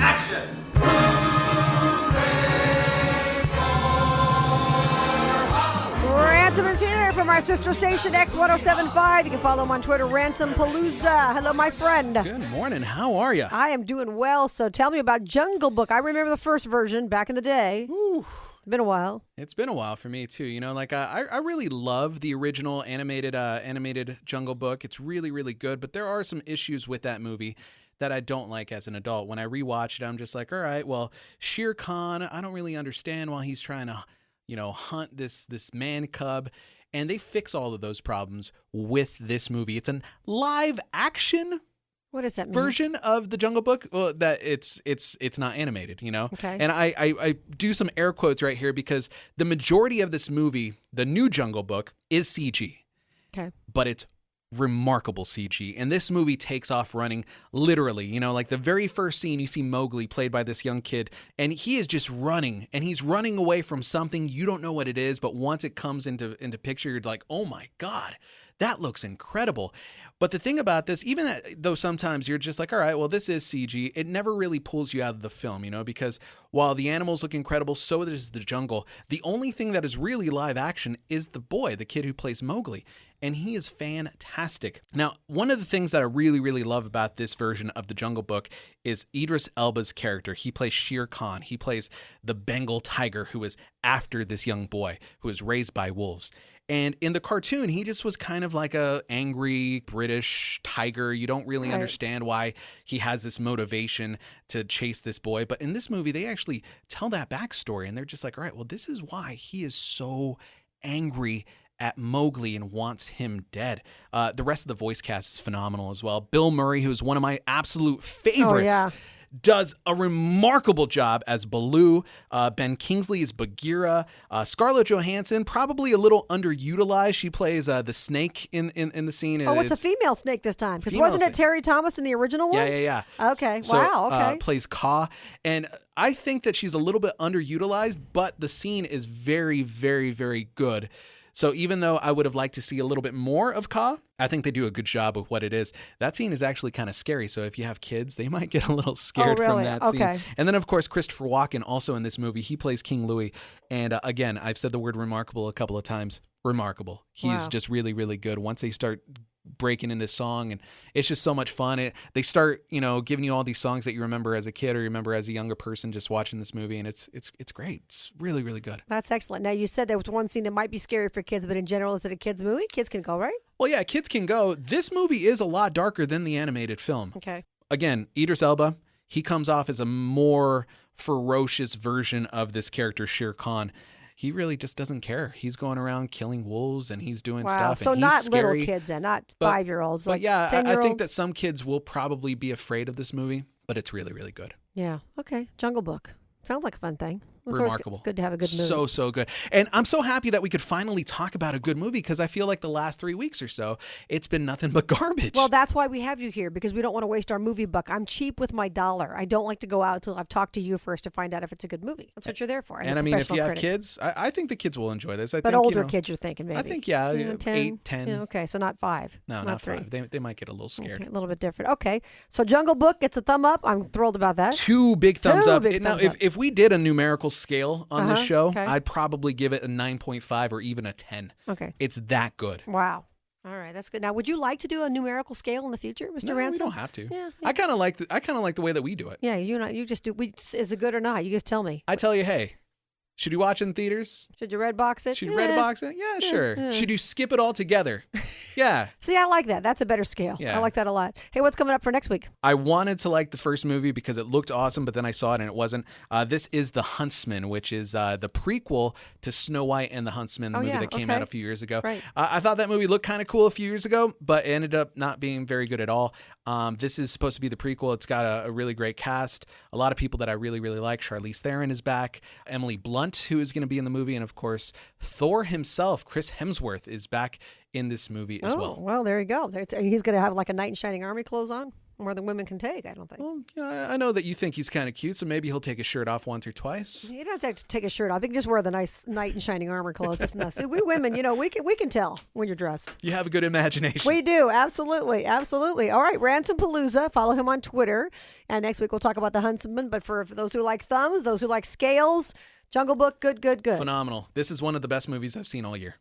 Action! Ransom is here from our sister station X1075. You can follow him on Twitter, Ransom Palooza. Hello, my friend. Good morning. How are you? I am doing well. So tell me about Jungle Book. I remember the first version back in the day. Ooh. It's been a while. It's been a while for me too. You know, like I really love the original animated Jungle Book. It's really, really good. But there are some issues with that movie that I don't like as an adult. When I rewatch it, I'm just like, all right, well, Shere Khan, I don't really understand why he's trying to, hunt this man cub. And they fix all of those problems with this movie. It's a live action What does that mean? version of the Jungle Book. Well, that it's not animated, Okay. And I do some air quotes right here because the majority of this movie, the new Jungle Book, is CG. Okay. But it's remarkable CG. And this movie takes off running literally. Like the very first scene, you see Mowgli played by this young kid, and he is just running, and he's running away from something. You don't know what it is, but once it comes into picture, you're like, oh my God, that looks incredible. But the thing about this, even though sometimes you're just like, all right, well, this is CG, it never really pulls you out of the film, because while the animals look incredible, so does the jungle. The only thing that is really live action is the boy, the kid who plays Mowgli. And he is fantastic. Now, one of the things that I really, really love about this version of the Jungle Book is Idris Elba's character. He plays Shere Khan. He plays the Bengal tiger who is after this young boy who is raised by wolves. And in the cartoon, he just was kind of like a angry British tiger. You don't really understand why he has this motivation to chase this boy. But in this movie, they actually tell that backstory. And they're just like, all right, well, this is why he is so angry at Mowgli and wants him dead. The rest of the voice cast is phenomenal as well. Bill Murray, who's one of my absolute favorites, does a remarkable job as Baloo. Ben Kingsley is Bagheera. Scarlett Johansson, probably a little underutilized. She plays the snake in the scene. Oh, it's a female snake this time. Because wasn't it Terry Thomas in the original one? Yeah. Okay. So, wow. Okay. Plays Ka. And I think that she's a little bit underutilized, but the scene is very, very, very good. So even though I would have liked to see a little bit more of Ka, I think they do a good job of what it is. That scene is actually kind of scary. So if you have kids, they might get a little scared from that scene. And then, of course, Christopher Walken, also in this movie, he plays King Louie. And again, I've said the word remarkable a couple of times. Remarkable. He's just really, really good. Once they start breaking into song, and it's just so much fun. They start, giving you all these songs that you remember as a kid or you remember as a younger person just watching this movie, and it's great. It's really, really good. That's excellent. Now, you said there was one scene that might be scary for kids, but in general, is it a kids movie? Kids can go, right? Well, yeah, kids can go. This movie is a lot darker than the animated film. Okay. Again, Idris Elba, he comes off as a more ferocious version of this character, Shere Khan. He really just doesn't care. He's going around killing wolves and he's doing stuff. So and not he's scary, little kids then, not 5-year-olds. But like yeah, 10-year-olds. I think that some kids will probably be afraid of this movie, but it's really, really good. Yeah. Okay. Jungle Book. Sounds like a fun thing. It's Remarkable. Good to have a good movie. So good. And I'm so happy that we could finally talk about a good movie because I feel like the last 3 weeks or so, it's been nothing but garbage. Well, that's why we have you here, because we don't want to waste our movie buck. I'm cheap with my dollar. I don't like to go out until I've talked to you first to find out if it's a good movie. That's what you're there for. And I mean, if you have kids, I think the kids will enjoy this. But older kids, you're thinking maybe. I think, 10? 8, 10. Yeah, okay, so not 5. No, not 3. 5. They might get a little scared. Okay, a little bit different. Okay, so Jungle Book gets a thumb up. I'm thrilled about that. 2 big thumbs up. Now, thumbs up. if we did a numerical scale on this show, okay. I'd probably give it a 9.5 or even a 10. Okay. It's that good. Wow. All right, that's good. Now, would you like to do a numerical scale in the future, Mr. No, Ransom? we don't have to. Yeah. I kind of like the way that we do it. Yeah, you just do. Is it good or not? You just tell me. I tell you, hey, should we watch in theaters? Should you red box it? Should you red box it? Yeah, sure. Should you skip it all together? Yeah. See, I like that. That's a better scale. Yeah. I like that a lot. Hey, what's coming up for next week? I wanted to like the first movie because it looked awesome, but then I saw it and it wasn't. This is The Huntsman, which is the prequel to Snow White and the Huntsman, the movie that came out a few years ago. Right. I thought that movie looked kind of cool a few years ago, but it ended up not being very good at all. This is supposed to be the prequel. It's got a really great cast. A lot of people that I really, really like. Charlize Theron is back. Emily Blunt, who is going to be in the movie. And of course, Thor himself, Chris Hemsworth, is back in this movie as well. Well, there you go. He's going to have like a knight in shining armor clothes on. More than women can take, I don't think. Well, yeah, I know that you think he's kind of cute, so maybe he'll take his shirt off once or twice. You don't have to take his shirt off. You can just wear the nice knight in shining armor clothes. It's nice. We women, we can tell when you're dressed. You have a good imagination. We do. Absolutely. Absolutely. All right. Ransom Palooza. Follow him on Twitter. And next week we'll talk about the Huntsman. But for those who like thumbs, those who like scales, Jungle Book, good. Phenomenal. This is one of the best movies I've seen all year.